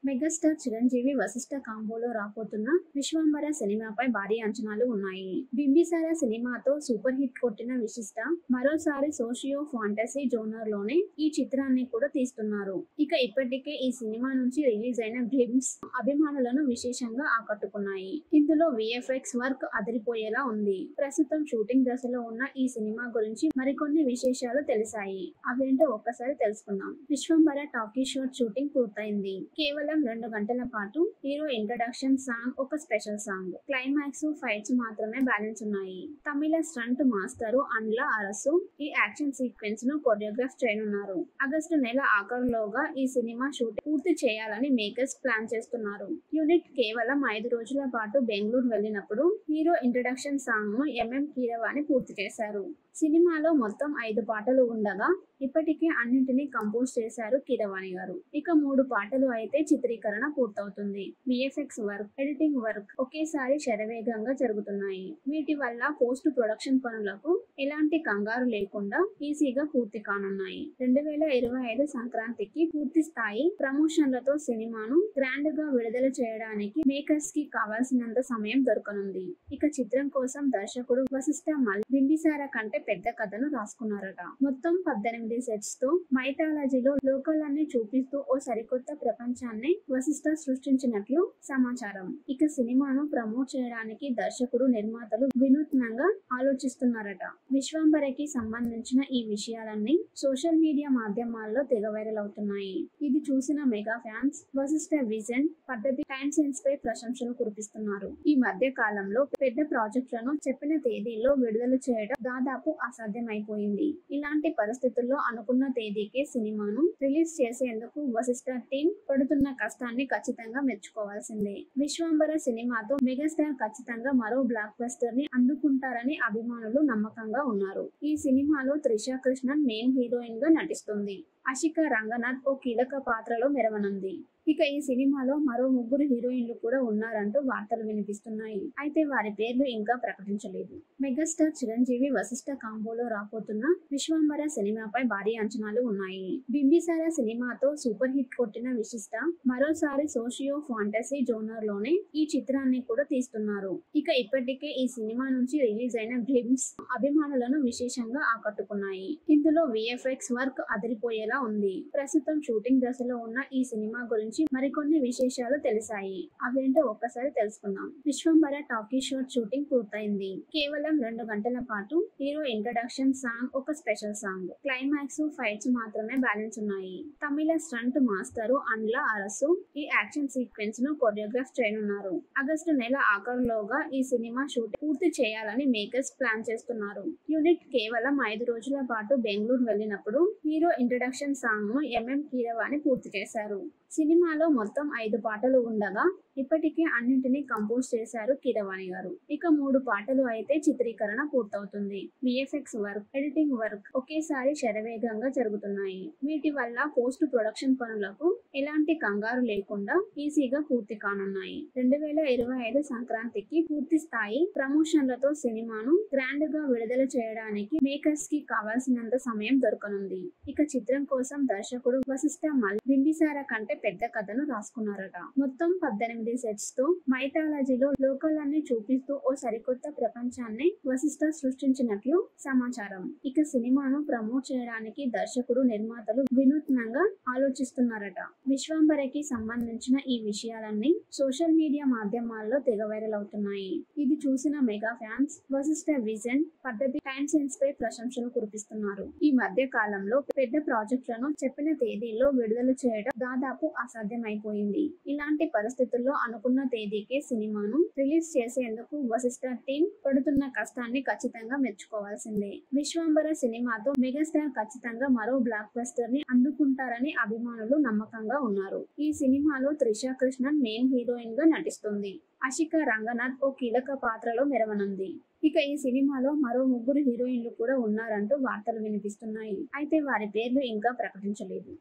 Megastar Chiranjeevi Vashishtha కాంబోలో రాబోతున్న విశ్వంబర సినిమాపై భారీ అంచనాలు ఉన్నాయి. బింబిసార సినిమాతో సూపర్ హిట్ కొట్టిన విశిష్ట మరోసారి సోషియో ఫాంటసీ జోనర్ లోనే ఈ చిత్రాన్ని కూడా తీస్తున్నారు. ఇక ఇప్పటికే ఈ సినిమా నుంచి రిలీజ్ అయిన గ్లింప్స్ అభిమానులను విశేషంగా ఆకట్టుకున్నాయి. ఇందులో విఎఫ్ఎక్స్ వర్క్ అదిరిపోయేలా ఉంది. ప్రస్తుతం షూటింగ్ దశలో ఉన్న ఈ సినిమా గురించి మరికొన్ని విశేషాలు తెలిసాయి. అవేంటో ఒక్కసారి తెలుసుకుందాం. విశ్వంబర టాకీ షాట్ షూటింగ్ పూర్తయింది. కేవలం 2 గంటల పాటు హీరో ఇంట్రడక్షన్ సాంగ్, ఒక స్పెషల్ సాంగ్, క్లైమాక్స్, ఫైట్స్ మాత్రమే బ్యాలెన్స్ ఉన్నాయి. తమిళ స్టంట్ మాస్టరు అండ్ల అరసు ఈ యాక్షన్ సీక్వెన్స్ ను కొరియోగ్రాఫ్ చేయనున్నారు. ఆగస్టు నెల ఆఖరులోగా ఈ సినిమా షూటింగ్ పూర్తి చేయాలని మేకర్స్ ప్లాన్ చేస్తున్నారు. యూనిట్ కేవలం 5 రోజుల పాటు బెంగళూరు వెళ్లినప్పుడు హీరో ఇంట్రడక్షన్ సాంగ్ ను ఎంఎం కీరవాణి పూర్తి చేశారు. సినిమాలో మొత్తం 5 పాటలు ఉండగా ఇప్పటికే అన్నింటినీ కంపోజ్ చేశారు కీరవాణి గారు. ఇక 3 పాటలు అయితే చిత్రీకరణ పూర్తవుతుంది. విఎఫ్ఎక్స్ వర్క్, ఎడిటింగ్ వర్క్ ఒకేసారి శరవేగంగా జరుగుతున్నాయి. వీటి వల్ల పోస్ట్ ప్రొడక్షన్ పనులకు ఎలాంటి కంగారు లేకుండా ఈజీగా పూర్తి కానున్నాయి. 2025 సంక్రాంతికి పూర్తి స్థాయి ప్రమోషన్లతో సినిమాను గ్రాండ్ గా విడుదల చేయడానికి మేకర్స్ కి కావాల్సినంత సమయం దొరకనుంది. ఇక చిత్రం కోసం దర్శకుడు వశిష్ఠ బింబిసార కంటే పెద్ద కథను రాసుకున్నారట. మొత్తం 18 సెట్స్ తో మైథాలజీలో లోకాలన్నీ చూపిస్తూ ఓ సరికొత్త ప్రపంచాన్ని వశిష్ఠ సృష్టించినట్లు సమాచారం. ఇక సినిమాను ప్రమోట్ చేయడానికి దర్శకుడు, నిర్మాతలు వినూత్నంగా ఆలోచిస్తున్నారట. విశ్వంబరకి సంబంధించిన ఈ విషయాలన్నీ సోషల్ మీడియా మాధ్యమాల్లో తెగ వైరల్ అవుతున్నాయి. ఇది చూసిన మెగా ఫ్యాన్స్ వశిష్ఠ విజన్, పద్ధతి, టైం సెన్స్ పై ప్రశంసలు కురిపిస్తున్నారు. ఈ మధ్య కాలంలో పెద్ద ప్రాజెక్టులను చెప్పిన తేదీల్లో విడుదల చేయడం దాదాపు అసాధ్యమైపోయింది. ఇలాంటి పరిస్థితుల్లో అనుకున్న తేదీకే సినిమాను రిలీజ్ చేసేందుకు వశిష్ఠ టీం పడుతున్న కష్టాన్ని ఖచ్చితంగా మెచ్చుకోవాల్సిందే. విశ్వంబర సినిమాతో మెగాస్టార్ ఖచ్చితంగా మరో బ్లాక్ బస్టర్ ని అందుకుంటారని అభిమానులు నమ్మకంగా ఉన్నారు. ఈ సినిమాలో త్రిష కృష్ణన్ మెయిన్ హీరోయిన్ గా నటిస్తుంది. అషిక రంగనాథ్ ఓ కీలక పాత్రలో మెరవనుంది. ఇక ఈ సినిమాలో మరో 3 హీరోయిన్లు కూడా ఉన్నారంటూ వార్తలు వినిపిస్తున్నాయి. అయితే వారి పేర్లు ఇంకా ప్రకటించలేదు. మెగాస్టార్ చిరంజీవి వశిష్ఠ కాంబోలో రాబోతున్న విశ్వంబర సినిమాపై భారీ అంచనాలు ఉన్నాయి. బింబిసార సినిమాతో సూపర్ హిట్ కొట్టిన విశిష్ట మరోసారి సోషియో ఫాంటసీ జోనర్ లోనే ఈ చిత్రాన్ని కూడా తీస్తున్నారు. ఇక ఇప్పటికే ఈ సినిమా నుంచి రిలీజ్ అయిన గ్లింప్స్ అభిమానులను విశేషంగా ఆకట్టుకున్నాయి. ఇందులో విఎఫ్ఎక్స్ వర్క్ అదిరిపోయేలా ఉంది. ప్రస్తుతం షూటింగ్ దశలో ఉన్న ఈ సినిమా గురించి మరికొన్ని విశేషాలు తెలిసాయి. అవేంటో ఒక్కసారి తెలుసుకుందాం. విశ్వంబర టాకీ షాట్ షూటింగ్ పూర్తయింది. కేవలం 2 గంటల పాటు హీరో ఇంట్రడక్షన్ సాంగ్, ఒక స్పెషల్ సాంగ్, క్లైమాక్స్, ఫైట్స్ మాత్రమే బ్యాలెన్స్ ఉన్నాయి. తమిళ స్టంట్ మాస్టరు అండ్ల అరసు ఈ యాక్షన్ సీక్వెన్స్ ను కొరియోగ్రాఫ్ చేయనున్నారు. ఆగస్టు నెల ఆఖరులోగా ఈ సినిమా షూటింగ్ పూర్తి చేయాలని మేకర్స్ ప్లాన్ చేస్తున్నారు. యూనిట్ కేవలం 5 రోజుల పాటు బెంగళూరు వెళ్లినప్పుడు హీరో ఇంట్రడక్షన్ సాంగ్ ను ఎంఎం కీరవాణి పూర్తి చేశారు. సినిమాలో మొత్తం 5 పాటలు ఉండగా ఇప్పటికే అన్నింటినీ కంపోజ్ చేశారు కీరవాణి గారు. ఇక 3 పాటలు అయితే చిత్రీకరణ పూర్తవుతుంది. విఎఫ్ఎక్స్ వర్క్, ఎడిటింగ్ వర్క్ ఒకేసారి శరవేగంగా జరుగుతున్నాయి. వీటి వల్ల పోస్ట్ ప్రొడక్షన్ పనులకు ఎలాంటి కంగారు లేకుండా ఈజీగా పూర్తి కానున్నాయి. 2025 సంక్రాంతికి పూర్తి స్థాయి ప్రమోషన్లతో సినిమాను గ్రాండ్ గా విడుదల చేయడానికి మేకర్స్ కి కావాల్సినంత సమయం దొరకనుంది. ఇక చిత్రం కోసం దర్శకుడు వశిష్ఠ బింబిసార కంటే పెద్ద కథను రాసుకున్నారట. మొత్తం 18 సెట్స్ తో మైథాలజీలో లోకాలన్నీ చూపిస్తూ ఓ సరికొత్త ప్రపంచాన్ని వశిష్ఠ సృష్టించినట్లు సమాచారం. ఇక సినిమాను ప్రమోట్ చేయడానికి దర్శకుడు, నిర్మాతలు వినూత్నంగా ఆలోచిస్తున్నారట. విశ్వంబరకి సంబంధించిన ఈ విషయాలన్నీ సోషల్ మీడియా మాధ్యమాల్లో తెగ వైరల్ అవుతున్నాయి. ఇది చూసిన మెగా ఫ్యాన్స్ వశిష్ఠ విజన్, పద్ధతి, టైం సెన్స్ పై ప్రశంసలు కురిపిస్తున్నారు. ఈ మధ్య కాలంలో పెద్ద ప్రాజెక్టులను చెప్పిన తేదీల్లో విడుదల చేయడం దాదాపు అసాధ్యమైపోయింది. ఇలాంటి పరిస్థితుల్లో అనుకున్న తేదీకే సినిమాను రిలీజ్ చేసేందుకు వశిష్ఠ టీం పడుతున్న కష్టాన్ని ఖచ్చితంగా మెచ్చుకోవాల్సిందే. విశ్వంబర సినిమాతో మెగాస్టార్ ఖచ్చితంగా మరో బ్లాక్ బస్టర్ ని అందుకుంటారని అభిమానులు నమ్మకంగా ఉన్నారు. ఈ సినిమాలో త్రిష కృష్ణన్ మెయిన్ హీరోయిన్ గా నటిస్తుంది. అషిక రంగనాథ్ ఓ కీలక పాత్రలో మెరవనుంది. ఇక ఈ సినిమాలో మరో 3 హీరోయిన్లు కూడా ఉన్నారంటూ వార్తలు వినిపిస్తున్నాయి. అయితే వారి పేర్లు ఇంకా ప్రకటించలేదు.